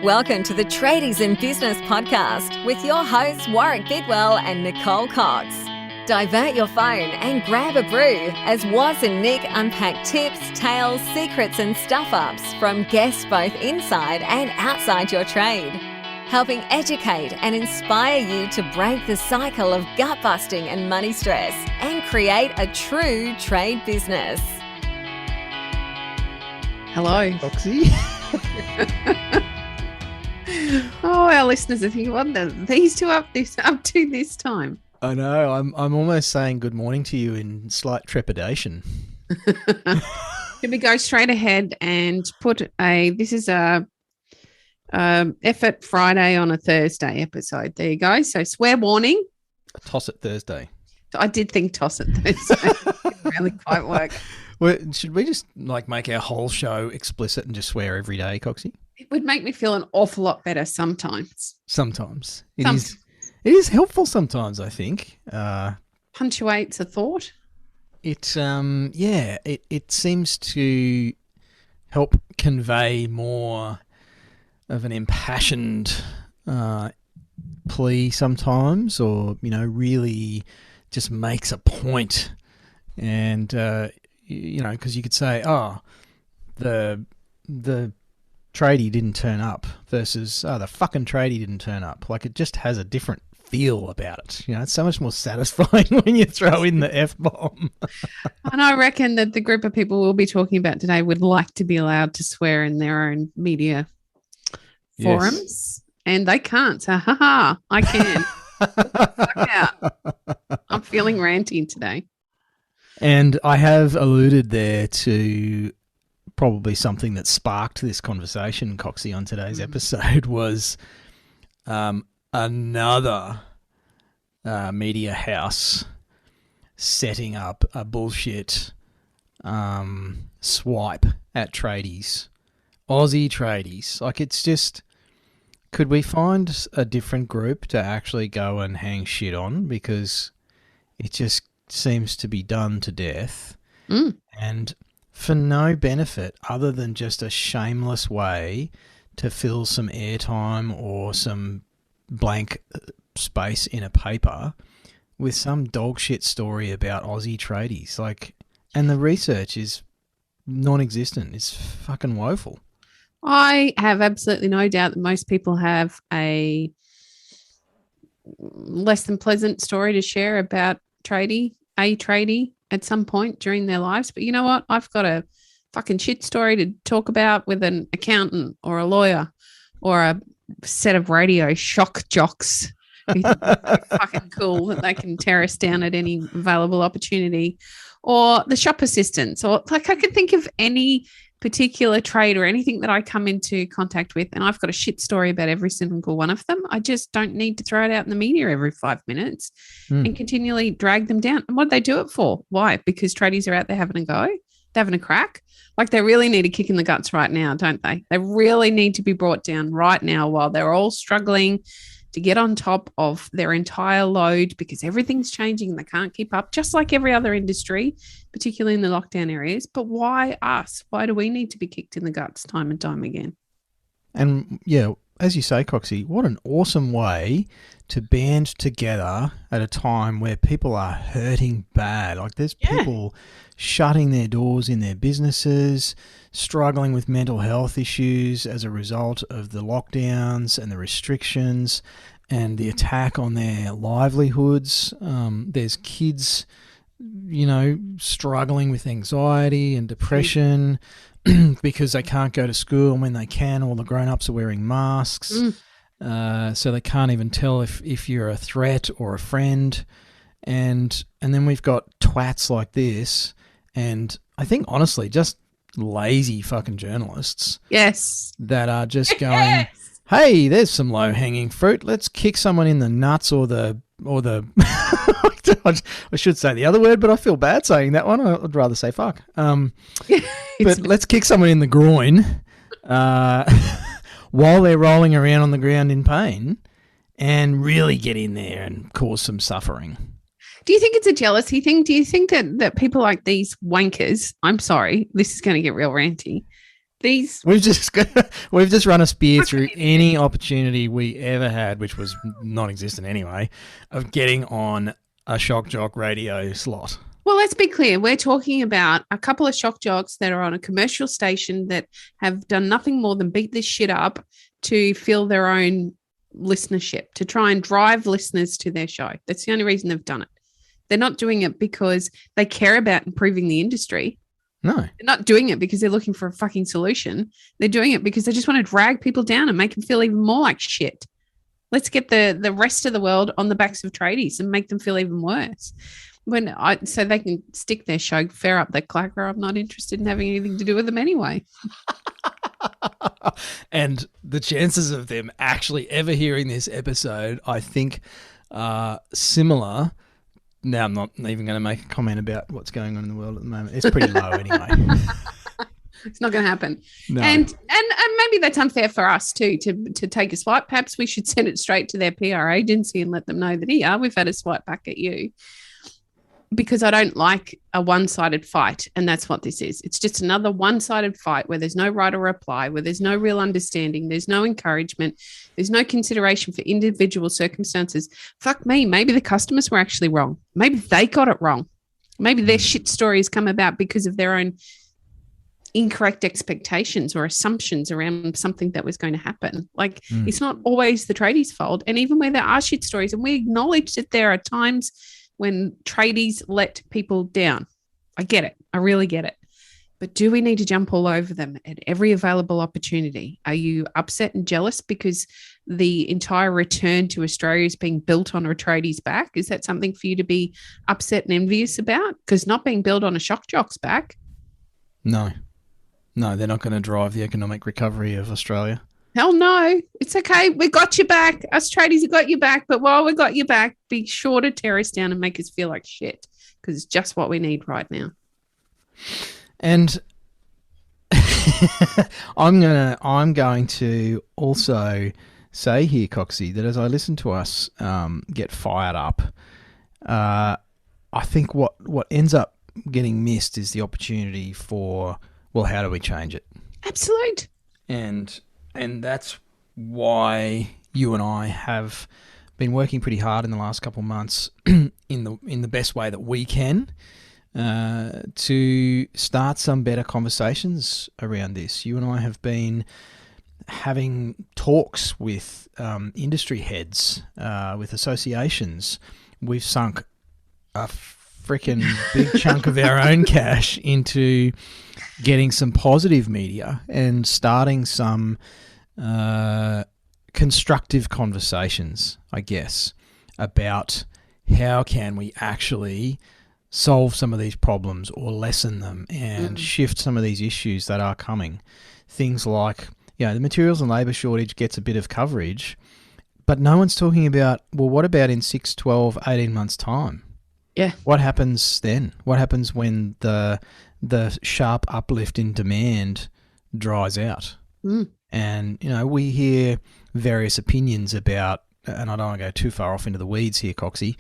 Welcome to the Tradies in Business podcast with your hosts Warwick Bidwell and Nicole Cox. Divert your phone and grab a brew as Waz and Nic unpack tips, tales, secrets and stuff-ups from guests both inside and outside your trade, helping educate and inspire you to break the cycle of gut-busting and money stress and create a true trade business. Hello. Foxy. Oh, our listeners are thinking, what are these two up to this time? I know. I'm almost saying good morning to you in slight trepidation. Can we go straight ahead and put this is a effort Friday on a Thursday episode. There you go. So swear warning. Toss It Thursday. I did think Toss It Thursday. It didn't really quite work. Well, should we just make our whole show explicit and just swear every day, Coxie? It would make me feel an awful lot better sometimes. Sometimes. It is helpful sometimes, I think. Punctuates a thought. It seems to help convey more of an impassioned plea sometimes, or, really just makes a point. And, because you could say, the tradie didn't turn up versus, the fucking tradie didn't turn up. Like, it just has a different feel about it. It's so much more satisfying when you throw in the F-bomb. And I reckon that the group of people we'll be talking about today would like to be allowed to swear in their own media forums. Yes. And they can't. So, I can. Fuck out. I'm feeling ranty today. And I have alluded there to probably something that sparked this conversation, Coxie, on today's episode was another media house setting up a bullshit swipe at tradies, Aussie tradies. Like, it's just, could we find a different group to actually go and hang shit on? Because it just seems to be done to death. And for no benefit other than just a shameless way to fill some airtime or some blank space in a paper with some dog shit story about Aussie tradies. And the research is non-existent. It's fucking woeful. I have absolutely no doubt that most people have a less than pleasant story to share about a tradie at some point during their lives. But you know what? I've got a fucking shit story to talk about with an accountant or a lawyer or a set of radio shock-jocks who think they're fucking cool that they can tear us down at any available opportunity, or the shop assistants, or I could think of any particular trade or anything that I come into contact with, and I've got a shit story about every single one of them. I just don't need to throw it out in the media every 5 minutes and continually drag them down. And what do they do it for? Why? Because tradies are out there having a go? They're having a crack? Like, they really need a kick in the guts right now, don't they? They really need to be brought down right now while they're all struggling to get on top of their entire load, because everything's changing and they can't keep up, just like every other industry, particularly in the lockdown areas. But why us? Why do we need to be kicked in the guts time and time again? And yeah, as you say, Coxie, what an awesome way to band together at a time where people are hurting bad. Like, there's people shutting their doors in their businesses, struggling with mental health issues as a result of the lockdowns and the restrictions and the attack on their livelihoods. There's kids, struggling with anxiety and depression because they can't go to school, and when they can, all the grown-ups are wearing masks. So they can't even tell if you're a threat or a friend. And then we've got twats like this, and I think, honestly, just lazy fucking journalists. Yes. That are just going, hey, there's some low-hanging fruit. Let's kick someone in the nuts or the I should say the other word, but I feel bad saying that one. I'd rather say fuck. But let's kick someone in the groin while they're rolling around on the ground in pain and really get in there and cause some suffering. Do you think it's a jealousy thing? Do you think that people like these wankers, I'm sorry, this is going to get real ranty, These We've just run a spear through any opportunity we ever had, which was non-existent anyway, of getting on a shock jock radio slot. Well, let's be clear. We're talking about a couple of shock jocks that are on a commercial station that have done nothing more than beat this shit up to fill their own listenership, to try and drive listeners to their show. That's the only reason they've done it. They're not doing it because they care about improving the industry. No. They're not doing it because they're looking for a fucking solution. They're doing it because they just want to drag people down and make them feel even more like shit. Let's get the rest of the world on the backs of tradies and make them feel even worse. So they can stick their show fair up their clacker. I'm not interested in having anything to do with them anyway. And the chances of them actually ever hearing this episode, I think, are similar. Now, I'm not even going to make a comment about what's going on in the world at the moment. It's pretty low anyway. It's not going to happen. No. And maybe that's unfair for us too, to take a swipe. Perhaps we should send it straight to their PR agency and let them know that, yeah, we've had a swipe back at you. Because I don't like a one-sided fight, and that's what this is. It's just another one-sided fight where there's no right or reply, where there's no real understanding, there's no encouragement, there's no consideration for individual circumstances. Fuck me, maybe the customers were actually wrong. Maybe they got it wrong. Maybe their shit story has come about because of their own incorrect expectations or assumptions around something that was going to happen. Like, it's not always the tradies' fault. And even where there are shit stories, and we acknowledge that there are times when tradies let people down. I get it. I really get it. But do we need to jump all over them at every available opportunity? Are you upset and jealous because the entire return to Australia is being built on a tradie's back? Is that something for you to be upset and envious about? Because not being built on a shock jock's back. No, they're not going to drive the economic recovery of Australia. Hell no. It's okay. We got you back. Us tradies have got you back. But while we got you back, be sure to tear us down and make us feel like shit, because it's just what we need right now. And I'm going to also say here, Coxie, that as I listen to us get fired up, I think what ends up getting missed is the opportunity for, well, how do we change it? Absolute. And that's why you and I have been working pretty hard in the last couple of months in the best way that we can to start some better conversations around this. You and I have been having talks with industry heads, with associations. We've sunk a freaking big chunk of our own cash into getting some positive media and starting some constructive conversations, I guess, about how can we actually solve some of these problems or lessen them and shift some of these issues that are coming. Things like, the materials and labour shortage gets a bit of coverage, but no one's talking about, well, what about in 6, 12, 18 months' time? Yeah. What happens then? What happens when the sharp uplift in demand dries out? And, we hear various opinions about, and I don't want to go too far off into the weeds here, Coxie.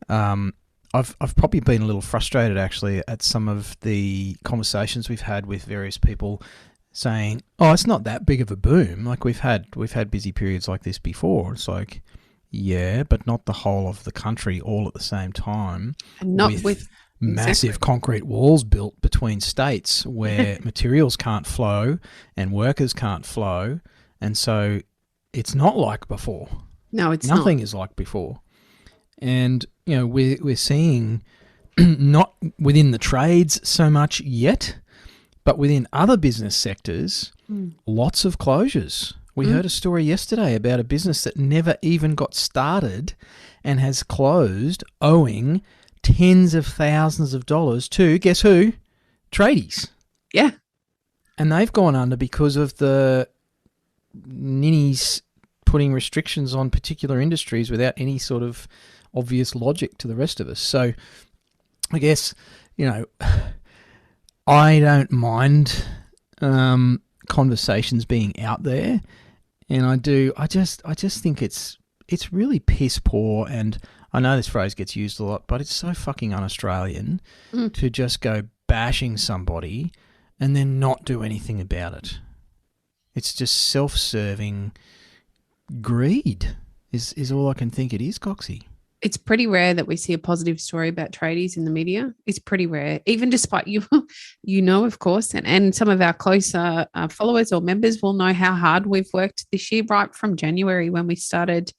I've probably been a little frustrated actually at some of the conversations we've had with various people saying, "Oh, it's not that big of a boom. Like we've had busy periods like this before." It's like, yeah, but not the whole of the country all at the same time. And not with massive concrete walls built between states where materials can't flow and workers can't flow. And so it's not like before. No, it's Nothing is like before. And, we're seeing not within the trades so much yet, but within other business sectors, lots of closures. We heard a story yesterday about a business that never even got started and has closed owing tens of thousands of dollars to, guess who? Tradies. Yeah. And they've gone under because of the ninnies putting restrictions on particular industries without any sort of obvious logic to the rest of us. So I guess, I don't mind conversations being out there, and I do. I just think it's really piss poor, and I know this phrase gets used a lot, but it's so fucking un-Australian to just go bashing somebody and then not do anything about it. It's just self-serving greed is all I can think it is, Coxie. It's pretty rare that we see a positive story about tradies in the media. It's pretty rare, even despite you, of course, and some of our closer followers or members will know how hard we've worked this year, right from January when we started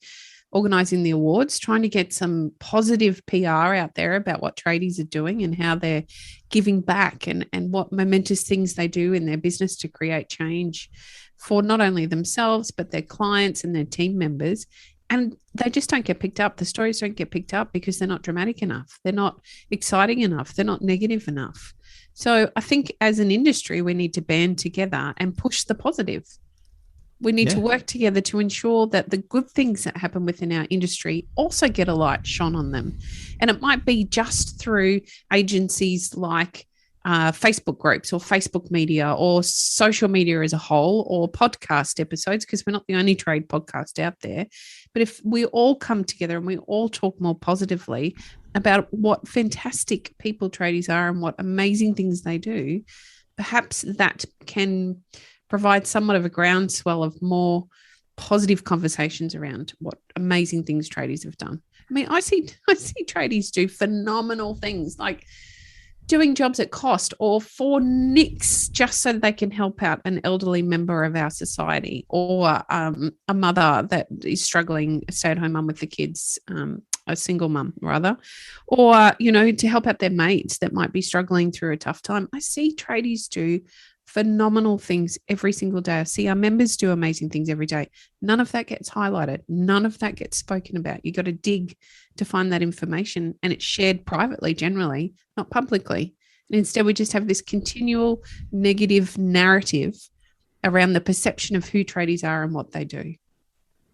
organising the awards, trying to get some positive PR out there about what tradies are doing and how they're giving back and what momentous things they do in their business to create change for not only themselves, but their clients and their team members. And they just don't get picked up. The stories don't get picked up because they're not dramatic enough. They're not exciting enough. They're not negative enough. So I think as an industry, we need to band together and push the positive. We need to work together to ensure that the good things that happen within our industry also get a light shone on them. And it might be just through agencies like Facebook groups or Facebook media or social media as a whole or podcast episodes, because we're not the only trade podcast out there. But if we all come together and we all talk more positively about what fantastic people tradies are and what amazing things they do, perhaps that can provide somewhat of a groundswell of more positive conversations around what amazing things tradies have done. I mean, I see tradies do phenomenal things like doing jobs at cost or for nicks just so that they can help out an elderly member of our society or a mother that is struggling, a stay-at-home mum with the kids, a single mum rather, or, to help out their mates that might be struggling through a tough time. I see tradies do phenomenal things every single day. I see our members do amazing things every day. None of that gets highlighted. None of that gets spoken about. You got to dig to find that information, and it's shared privately generally, not publicly. And instead we just have this continual negative narrative around the perception of who tradies are and what they do.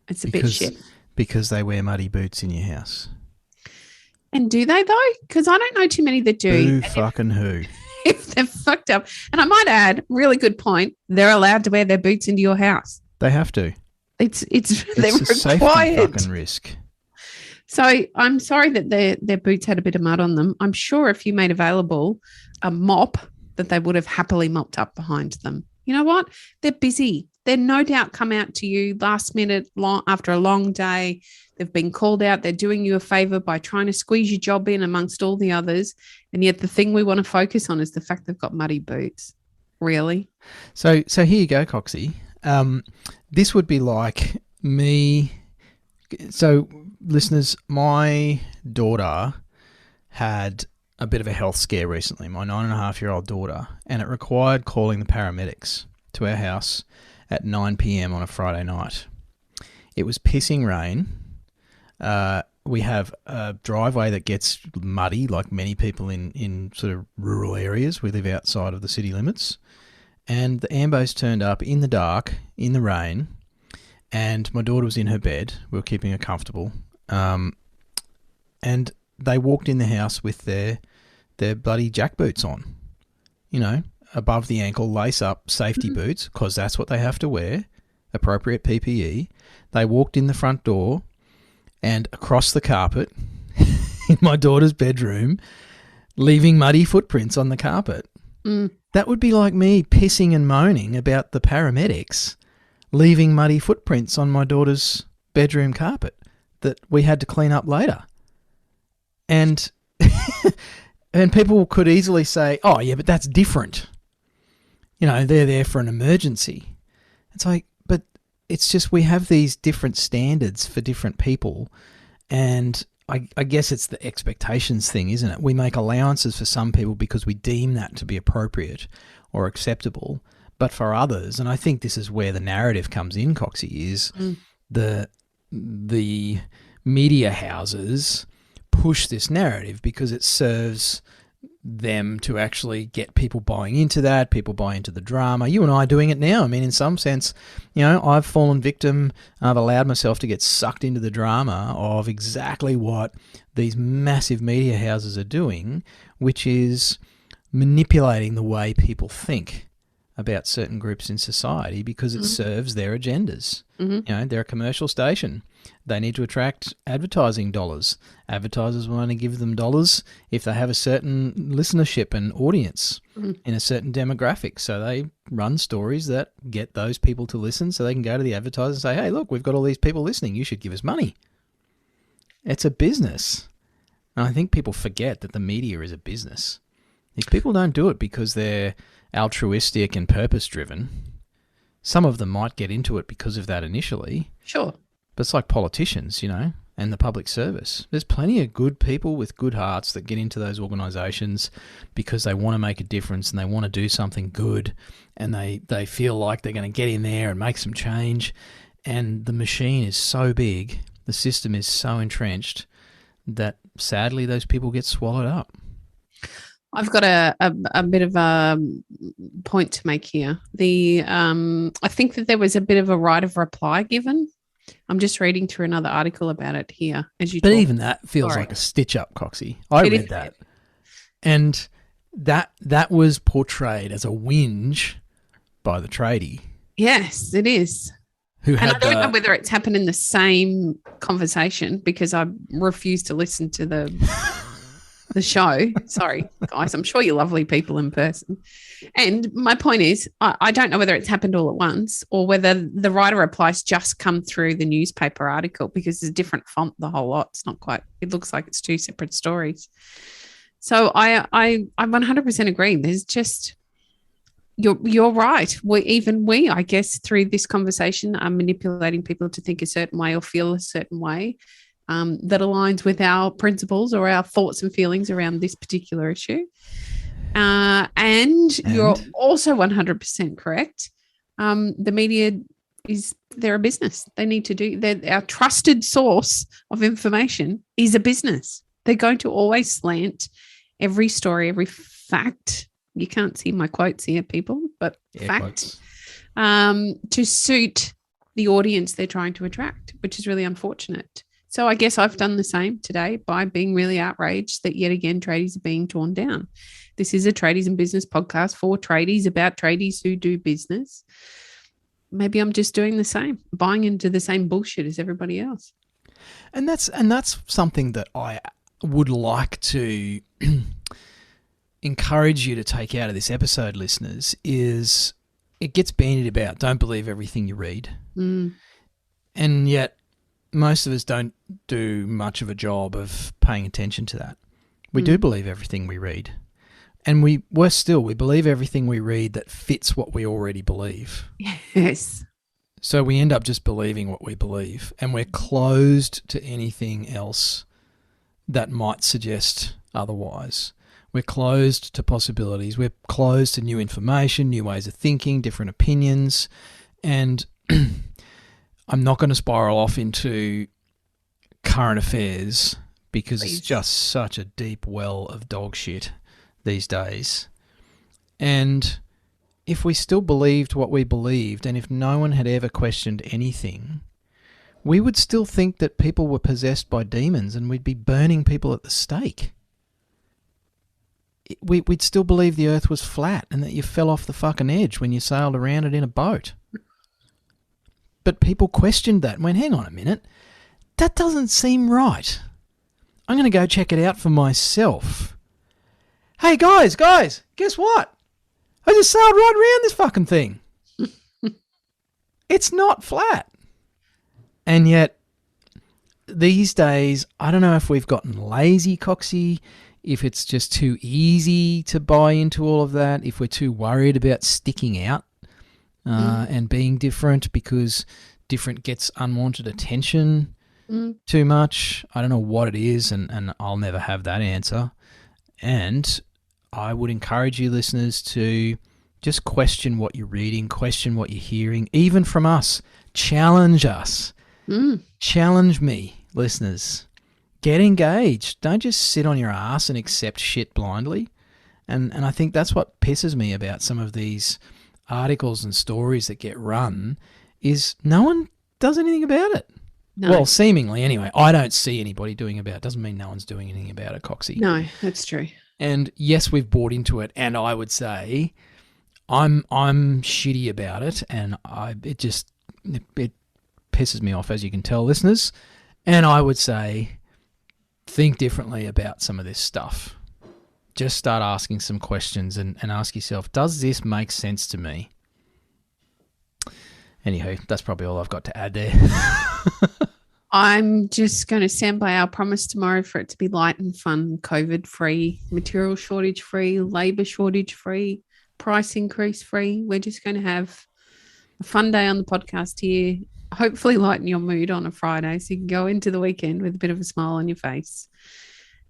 It's a bit shit. Because they wear muddy boots in your house. And do they though? Because I don't know too many that do. Who fucking who? If they're fucked up. And I might add, really good point, they're allowed to wear their boots into your house. They have to. It's they're a safety required. fucking risk. So I'm sorry that their boots had a bit of mud on them. I'm sure if you made available a mop that they would have happily mopped up behind them. You know what? They're busy. They're no doubt come out to you last minute after a long day. They've been called out. They're doing you a favor by trying to squeeze your job in amongst all the others. And yet the thing we want to focus on is the fact they've got muddy boots. Really? So here you go, Coxie. This would be like me. So listeners, my daughter had a bit of a health scare recently, my 9.5-year-old daughter, and it required calling the paramedics to our house at 9 p.m. on a Friday night. It was pissing rain. We have a driveway that gets muddy, like many people in sort of rural areas. We live outside of the city limits. And the ambos turned up in the dark, in the rain, and my daughter was in her bed. We were keeping her comfortable. And they walked in the house with their bloody jack boots on, above the ankle, lace up safety boots, because that's what they have to wear, appropriate PPE. They walked in the front door and across the carpet in my daughter's bedroom, leaving muddy footprints on the carpet. That would be like me pissing and moaning about the paramedics leaving muddy footprints on my daughter's bedroom carpet that we had to clean up later. And and people could easily say, oh, yeah, but that's different. They're there for an emergency. It's like, but it's just we have these different standards for different people. And I guess it's the expectations thing, isn't it? We make allowances for some people because we deem that to be appropriate or acceptable. But for others, and I think this is where the narrative comes in, Coxie, is the media houses push this narrative because it serves them to actually get people buying into that, people buy into the drama. You and I are doing it now. I mean, in some sense, I've fallen victim, I've allowed myself to get sucked into the drama of exactly what these massive media houses are doing, which is manipulating the way people think about certain groups in society because it serves their agendas. Mhm. You know, they're a commercial station. They need to attract advertising dollars. Advertisers will only give them dollars if they have a certain listenership and audience in a certain demographic. So they run stories that get those people to listen so they can go to the advertiser and say, hey, look, we've got all these people listening. You should give us money. It's a business. And I think people forget that the media is a business. These people don't do it because they're altruistic and purpose-driven. Some of them might get into it because of that initially. Sure. But it's like politicians, you know, and the public service. There's plenty of good people with good hearts that get into those organisations because they want to make a difference and they want to do something good and they feel like they're going to get in there and make some change. And the machine is so big, the system is so entrenched that sadly those people get swallowed up. I've got a bit of a point to make here. I think that there was a bit of a right of reply given. I'm just reading through another article about it here as you But talk. even that feels like a stitch up, Coxie. I read that. And that was portrayed as a whinge by the tradie. Yes, it is. Who And had I don't know whether it's happened in the same conversation because I refuse to listen to the show. Sorry, guys. I'm sure you're lovely people in person. And my point is, I don't know whether it's happened all at once or whether the writer replies just come through the newspaper article because it's a different font, the whole lot. It's not quite, it looks like it's two separate stories. So I 100% agree. There's just, you're right. We, I guess, through this conversation are manipulating people to think a certain way or feel a certain way. That aligns with our principles or our thoughts and feelings around this particular issue. And you're also 100% correct. The media they're a business. They need to do, our trusted source of information is a business. They're going to always slant every story, every fact. You can't see my quotes here, people, but fact, to suit the audience they're trying to attract, which is really unfortunate. So I guess I've done the same today by being really outraged that yet again tradies are being torn down. This is a tradies and business podcast for tradies about tradies who do business. Maybe I'm just doing the same, buying into the same bullshit as everybody else. And that's something that I would like to encourage you to take out of this episode, listeners, is it gets bandied about. Don't believe everything you read. And yet most of us don't do much of a job of paying attention to that. We do believe everything we read. And we believe everything we read that fits what we already believe. Yes. So we end up just believing what we believe, and we're closed to anything else that might suggest otherwise. We're closed to possibilities. We're closed to new information, new ways of thinking, different opinions. And I'm not going to spiral off into current affairs because it's just such a deep well of dog shit these days. And if we still believed what we believed, and if no one had ever questioned anything, we would still think that people were possessed by demons and we'd be burning people at the stake. We'd still believe the earth was flat and that you fell off the fucking edge when you sailed around it in a boat. But people questioned that and went, hang on a minute, that doesn't seem right. I'm going to go check it out for myself. Hey, guys, guess what? I just sailed right around this fucking thing. It's not flat. And yet, these days, I don't know if we've gotten lazy, Coxie, if it's just too easy to buy into all of that, if we're too worried about sticking out and being different because different gets unwanted attention too much. I don't know what it is, and I'll never have that answer. And I would encourage you listeners to just question what you're reading, question what you're hearing, even from us. Challenge us. Challenge me, listeners. Get engaged. Don't just sit on your ass and accept shit blindly. And I think that's what pisses me about some of these articles and stories that get run is no one does anything about it. No. Well, seemingly anyway. I don't see anybody doing about it. Doesn't mean no one's doing anything about it, Coxie. No, that's true. And yes, we've bought into it. And I would say I'm shitty about it, and it pisses me off, as you can tell, listeners. And I would say, think differently about some of this stuff. Just start asking some questions and ask yourself, does this make sense to me? Anywho, that's probably all I've got to add there. I'm just going to stand by our promise tomorrow for it to be light and fun, COVID-free, material shortage-free, labour shortage-free, price increase-free. We're just going to have a fun day on the podcast here, hopefully lighten your mood on a Friday so you can go into the weekend with a bit of a smile on your face.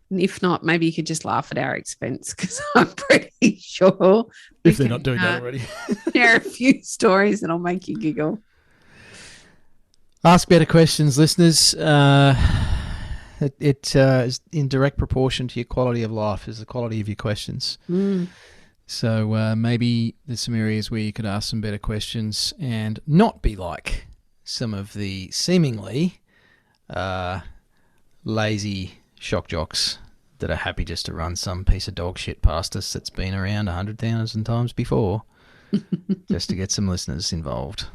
And if not, maybe you could just laugh at our expense, because I'm pretty sure if they're not doing that already, share a few stories that'll make you giggle. Ask better questions, listeners. It is in direct proportion to your quality of life is the quality of your questions. So maybe there's some areas where you could ask some better questions and not be like some of the seemingly lazy shock jocks that are happy just to run some piece of dog shit past us that's been around 100,000 times before just to get some listeners involved.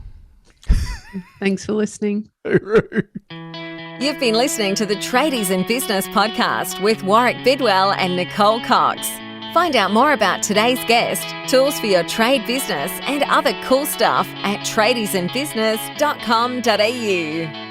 Thanks for listening. You've been listening to the Tradies in Business podcast with Warwick Bidwell and Nicole Cox. Find out more about today's guest, tools for your trade business and other cool stuff at tradiesinbusiness.com.au.